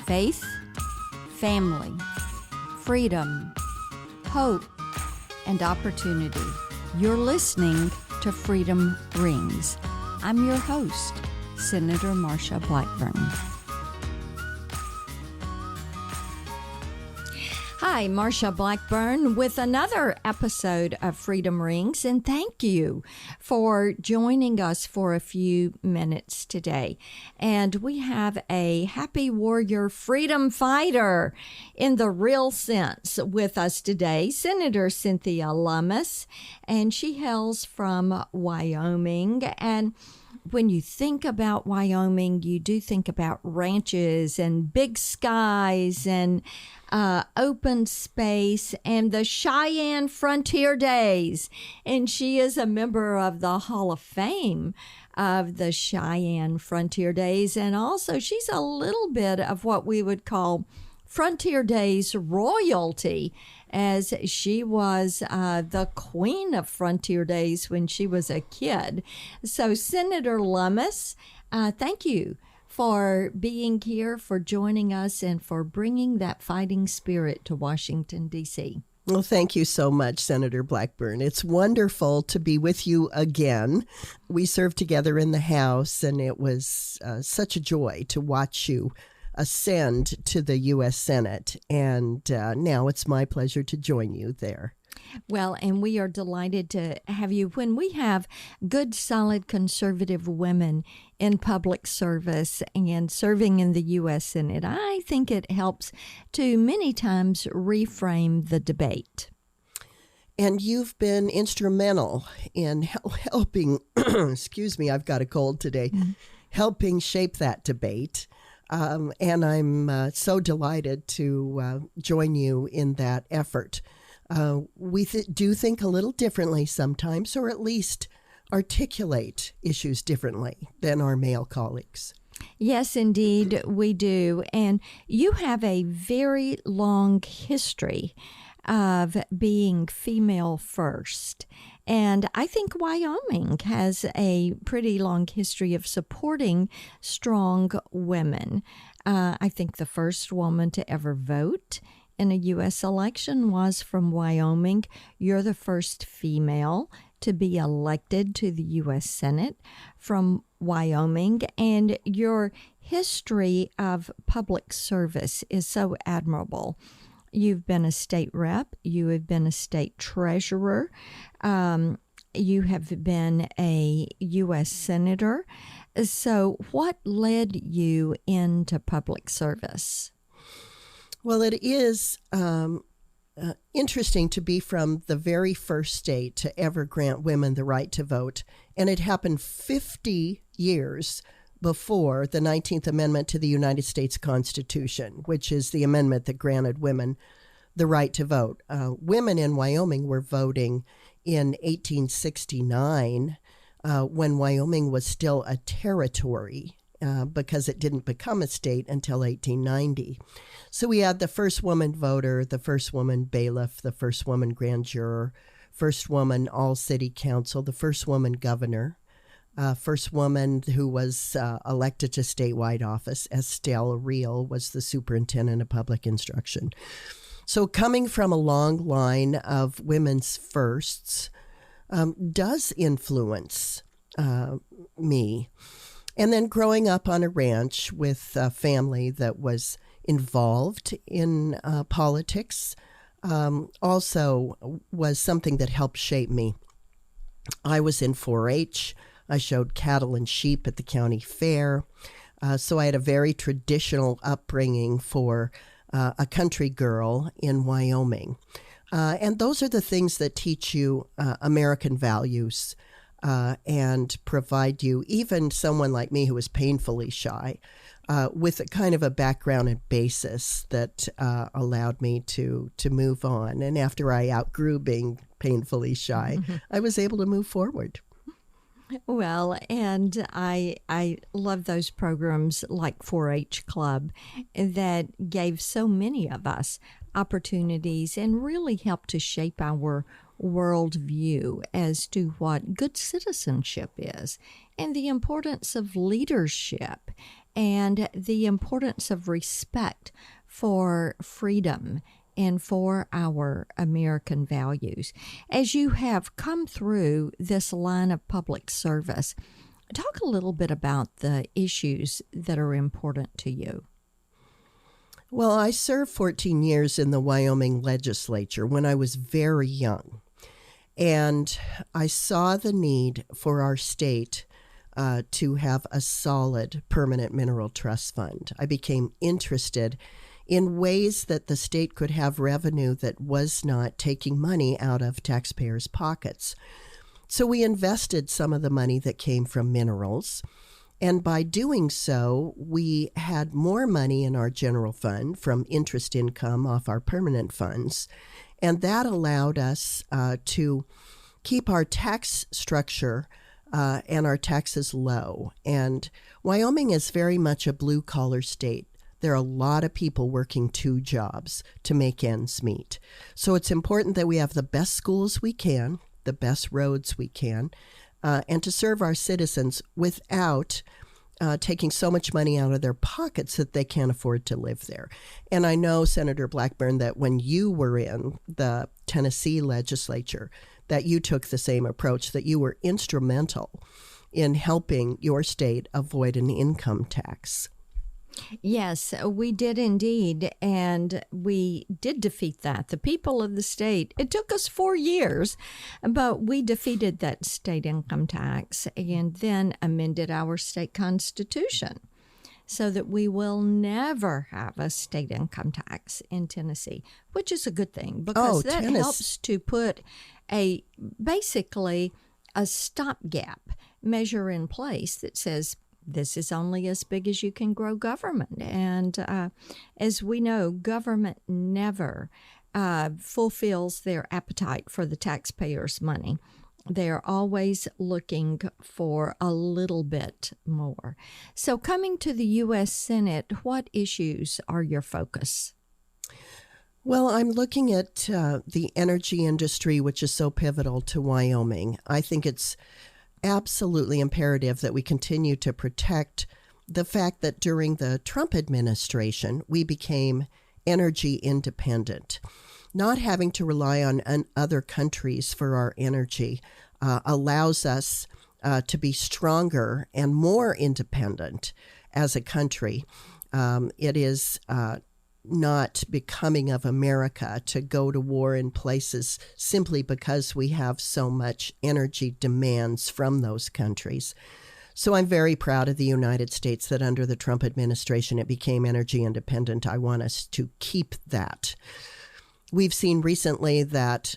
faith, family, freedom, hope, and opportunity. You're listening to Freedom Rings. I'm your host, Senator Marsha Blackburn. Hi, Marsha Blackburn with another episode of Freedom Rings, and thank you for joining us for a few minutes today. And we have a happy warrior freedom fighter in the real sense with us today, Senator Cynthia Lummis, and she hails from Wyoming. And when you think about Wyoming, you do think about ranches and big skies and open space and the Cheyenne Frontier Days. And she is a member of the Hall of Fame of the Cheyenne Frontier Days. And also she's a little bit of what we would call Frontier Days royalty, as she was the queen of Frontier Days when she was a kid. So Senator Lummis, thank you for being here, for joining us, and for bringing that fighting spirit to Washington, D.C. Well, thank you so much, Senator Blackburn. It's wonderful to be with you again. We served together in the House, and it was such a joy to watch you ascend to the U.S. Senate. And now it's my pleasure to join you there. Well, and we are delighted to have you. When we have good, solid conservative women in public service and serving in the U.S. Senate, I think it helps to many times reframe the debate. And you've been instrumental in helping, excuse me, I've got a cold today, helping shape that debate. And I'm so delighted to join you in that effort. We do think a little differently sometimes, or at least articulate issues differently than our male colleagues. Yes, indeed, we do. And you have a very long history of being female first. And I think Wyoming has a pretty long history of supporting strong women. I think the first woman to ever vote in a U.S. election was from Wyoming. You're the first female to be elected to the U.S. Senate from Wyoming. And your history of public service is so admirable. You've been a state rep. You have been a state treasurer. You have been a U.S. senator. So what led you into public service? Well, it is interesting to be from the very first state to ever grant women the right to vote. And it happened 50 years before the 19th Amendment to the United States Constitution, which is the amendment that granted women the right to vote. Women in Wyoming were voting in 1869 when Wyoming was still a territory because it didn't become a state until 1890. So we had the first woman voter, the first woman bailiff, the first woman grand juror, first woman all-city council, the first woman governor, first woman who was elected to statewide office. Estelle Real was the superintendent of public instruction. So coming from a long line of women's firsts does influence me. And then growing up on a ranch with a family that was involved in politics also was something that helped shape me. I was in 4-H. I showed cattle and sheep at the county fair. So I had a very traditional upbringing for a country girl in Wyoming. And those are the things that teach you American values and provide you, even someone like me who is painfully shy, with a kind of a background and basis that allowed me to move on. And after I outgrew being painfully shy, I was able to move forward. Well, and I love those programs like 4-H Club that gave so many of us opportunities and really helped to shape our worldview as to what good citizenship is and the importance of leadership and the importance of respect for freedom and for our American values. As you have come through this line of public service, talk a little bit about the issues that are important to you. Well, I served 14 years in the Wyoming legislature when I was very young, and I saw the need for our state to have a solid permanent mineral trust fund. I became interested in ways that the state could have revenue that was not taking money out of taxpayers' pockets. So we invested some of the money that came from minerals, and by doing so, we had more money in our general fund from interest income off our permanent funds, and that allowed us to keep our tax structure and our taxes low. And Wyoming is very much a blue-collar state. There are a lot of people working 2 jobs to make ends meet. So it's important that we have the best schools we can, the best roads we can, and to serve our citizens without taking so much money out of their pockets that they can't afford to live there. And I know, Senator Blackburn, that when you were in the Tennessee legislature, that you took the same approach, that you were instrumental in helping your state avoid an income tax. Yes, we did indeed, and we did defeat that. The people of the state, it took us 4 years, but we defeated that state income tax and then amended our state constitution so that we will never have a state income tax in Tennessee, which is a good thing because that helps to put basically a stopgap measure in place that says this is only as big as you can grow government. And as we know, government never fulfills their appetite for the taxpayers' money. They're always looking for a little bit more. So coming to the U.S. Senate, what issues are your focus? Well, I'm looking at the energy industry, which is so pivotal to Wyoming. I think it's absolutely imperative that we continue to protect the fact that during the Trump administration, we became energy independent. Not having to rely on other countries for our energy allows us to be stronger and more independent as a country. It is not becoming of America to go to war in places simply because we have so much energy demands from those countries. So I'm very proud of the United States that under the Trump administration it became energy independent. I want us to keep that. We've seen recently that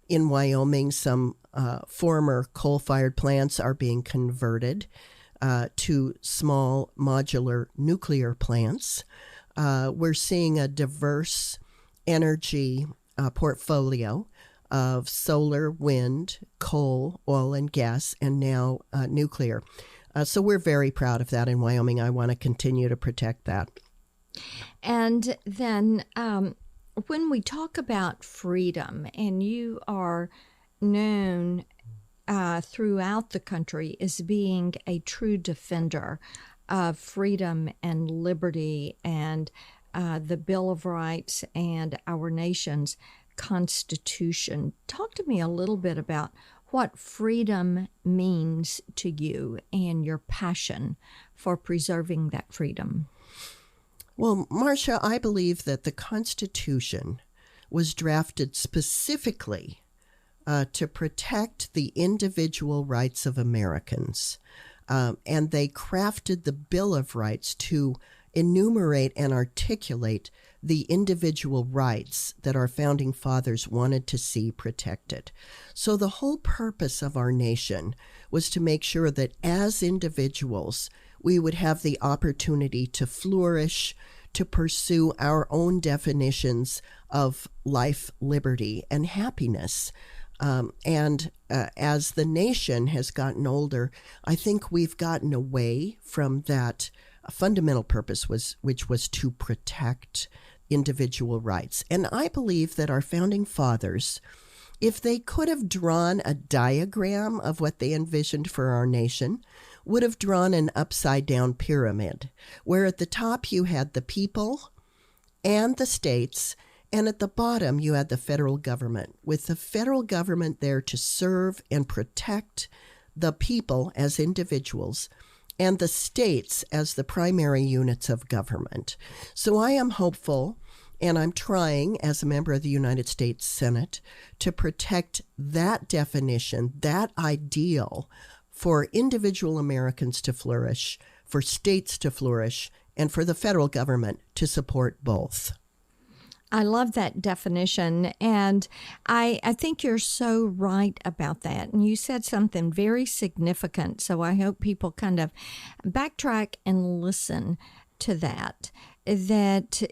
in Wyoming some former coal-fired plants are being converted to small modular nuclear plants. We're seeing a diverse energy portfolio of solar, wind, coal, oil and gas, and now nuclear. So we're very proud of that in Wyoming. I want to continue to protect that. And then when we talk about freedom, and you are known throughout the country as being a true defender of freedom and liberty and the Bill of Rights and our nation's Constitution. Talk to me a little bit about what freedom means to you and your passion for preserving that freedom. Well, Marsha, I believe that the Constitution was drafted specifically to protect the individual rights of Americans. And they crafted the Bill of Rights to enumerate and articulate the individual rights that our founding fathers wanted to see protected. So the whole purpose of our nation was to make sure that as individuals, we would have the opportunity to flourish, to pursue our own definitions of life, liberty, and happiness. As the nation has gotten older, I think we've gotten away from that fundamental purpose, which was to protect individual rights. And I believe that our founding fathers, if they could have drawn a diagram of what they envisioned for our nation, would have drawn an upside-down pyramid, where at the top you had the people and the states, and at the bottom you had the federal government, with the federal government there to serve and protect the people as individuals, and the states as the primary units of government. So I am hopeful, and I'm trying as a member of the United States Senate to protect that definition, that ideal for individual Americans to flourish, for states to flourish, and for the federal government to support both. I love that definition, and I think you're so right about that. And you said something very significant, so I hope people kind of backtrack and listen to that. That,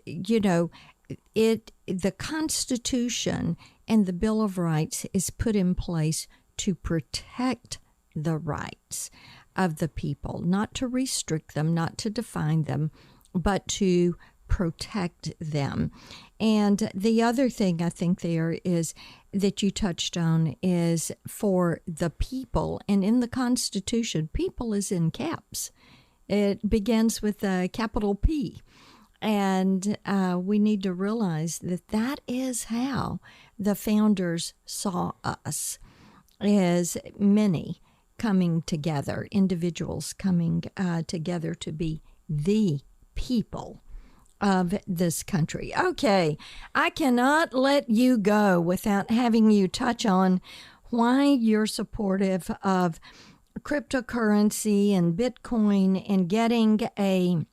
the Constitution and the Bill of Rights is put in place to protect the rights of the people, not to restrict them, not to define them, but to protect them. And the other thing I think there is that you touched on is for the people. And in the Constitution, people is in caps. It begins with a capital P. And we need to realize that that is how the founders saw us, as many coming together, individuals coming together to be the people of this country. Okay, I cannot let you go without having you touch on why you're supportive of cryptocurrency and Bitcoin and getting a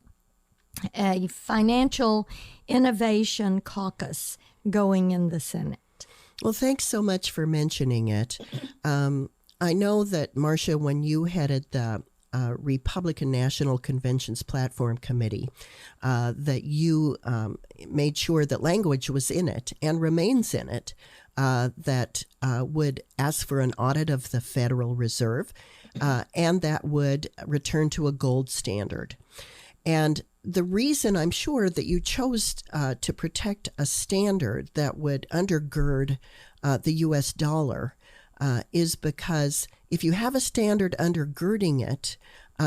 Financial Innovation Caucus going in the Senate. Well, thanks so much for mentioning it. I know that, Marsha, when you headed the Republican National Convention's Platform Committee, that you made sure that language was in it and remains in it that would ask for an audit of the Federal Reserve and that would return to a gold standard. And the reason I'm sure that you chose to protect a standard that would undergird the U.S. dollar is because if you have a standard undergirding it,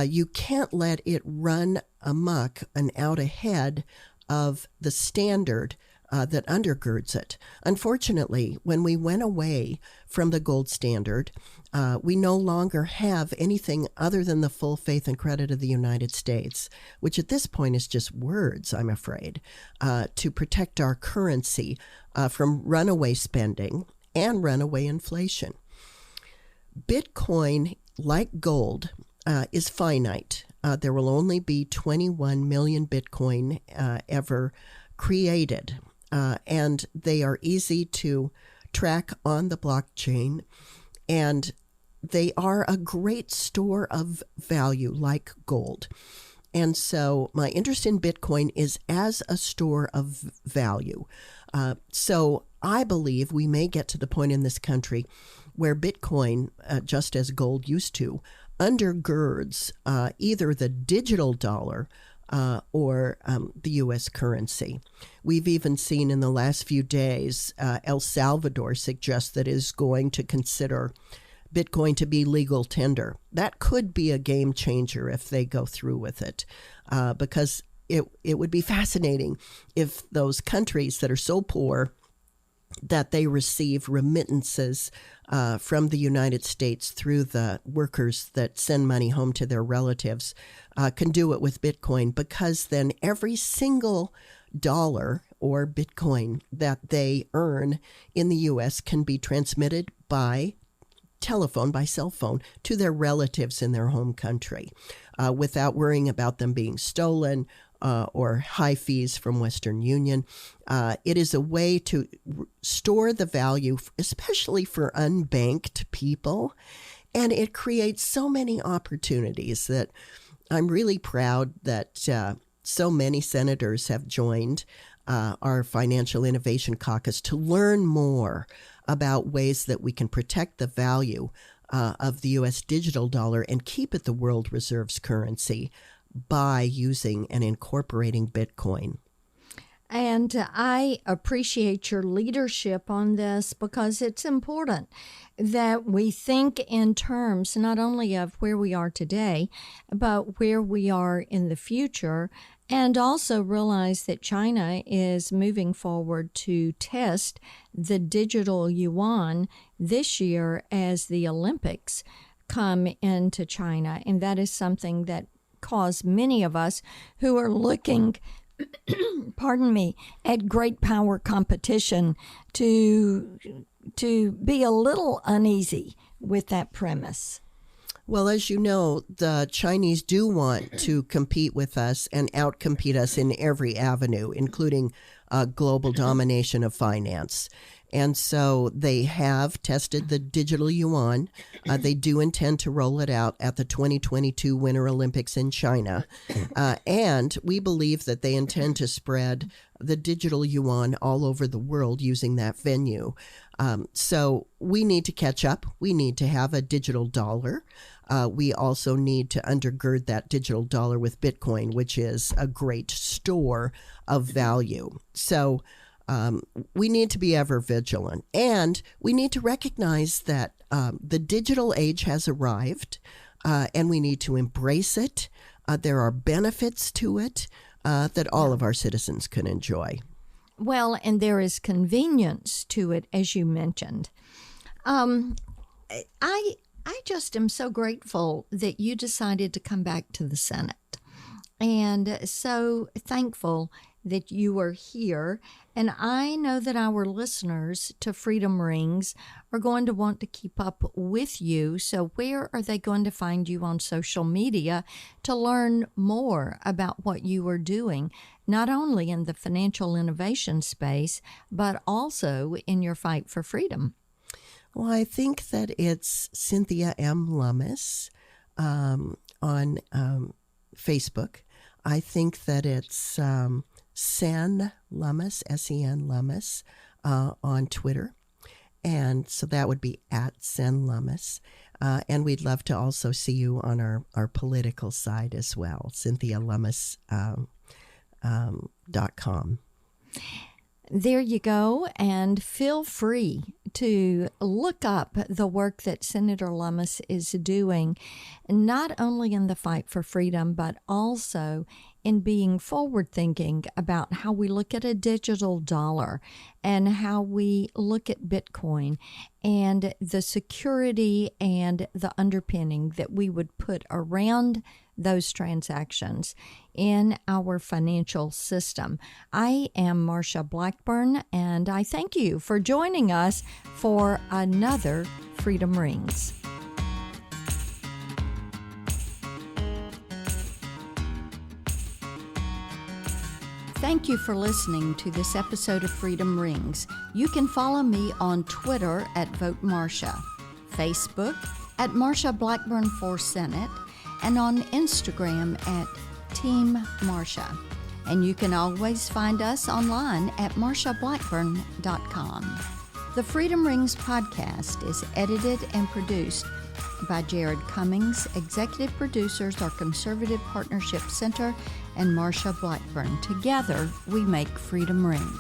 you can't let it run amok and out ahead of the standard that undergirds it. Unfortunately, when we went away from the gold standard, we no longer have anything other than the full faith and credit of the United States, which at this point is just words, I'm afraid, to protect our currency from runaway spending and runaway inflation. Bitcoin, like gold, is finite. There will only be 21 million Bitcoin ever created, and they are easy to track on the blockchain, and they are a great store of value like gold. And so my interest in Bitcoin is as a store of value. So I believe we may get to the point in this country where Bitcoin, just as gold used to, undergirds either the digital dollar or the U.S. currency. We've even seen in the last few days, El Salvador suggests that it is going to consider Bitcoin to be legal tender. That could be a game changer if they go through with it, because it would be fascinating if those countries that are so poor that they receive remittances from the United States through the workers that send money home to their relatives can do it with Bitcoin, because then every single dollar or Bitcoin that they earn in the U.S. can be transmitted by telephone, by cell phone, to their relatives in their home country without worrying about them being stolen or high fees from Western Union. It is a way to store the value, especially for unbanked people, and it creates so many opportunities that I'm really proud that so many senators have joined our Financial Innovation Caucus to learn more about ways that we can protect the value of the U.S. digital dollar and keep it the world reserves currency by using and incorporating Bitcoin. And I appreciate your leadership on this because it's important that we think in terms not only of where we are today, but where we are in the future, and also realize that China is moving forward to test the digital yuan this year as the Olympics come into China. And that is something that caused many of us who are looking pardon me, at great power competition to be a little uneasy with that premise. Well, as you know, the Chinese do want to compete with us and outcompete us in every avenue, including global domination of finance. And so they have tested the digital yuan. They do intend to roll it out at the 2022 Winter Olympics in China. And we believe that they intend to spread the digital yuan all over the world using that venue. So we need to catch up. We need to have a digital dollar. We also need to undergird that digital dollar with Bitcoin, which is a great store of value. So we need to be ever vigilant, and we need to recognize that the digital age has arrived, and we need to embrace it. There are benefits to it that all of our citizens can enjoy. Well, and there is convenience to it, as you mentioned. I just am so grateful that you decided to come back to the Senate, and so thankful that you are here. And I know that our listeners to Freedom Rings are going to want to keep up with you. So where are they going to find you on social media to learn more about what you are doing, not only in the financial innovation space, but also in your fight for freedom? Well, I think that it's Cynthia M. Lummis on Facebook. I think that it's Sen Lummis, S-E-N Lummis, on Twitter. And so that would be at Sen Lummis. And we'd love to also see you on our political side as well, cynthialummis.com. There you go, and feel free to look up the work that Senator Lummis is doing, not only in the fight for freedom, but also in being forward-thinking about how we look at a digital dollar and how we look at Bitcoin and the security and the underpinning that we would put around those transactions in our financial system. I am Marsha Blackburn, and I thank you for joining us for another Freedom Rings. Thank you for listening to this episode of Freedom Rings. You can follow me on Twitter at Vote Marsha, Facebook at Marsha Blackburn for Senate, and on Instagram at Team Marsha. And you can always find us online at marshablackburn.com. The Freedom Rings podcast is edited and produced by Jared Cummings. Executive producers are Conservative Partnership Center and Marsha Blackburn. Together, we make Freedom Ring.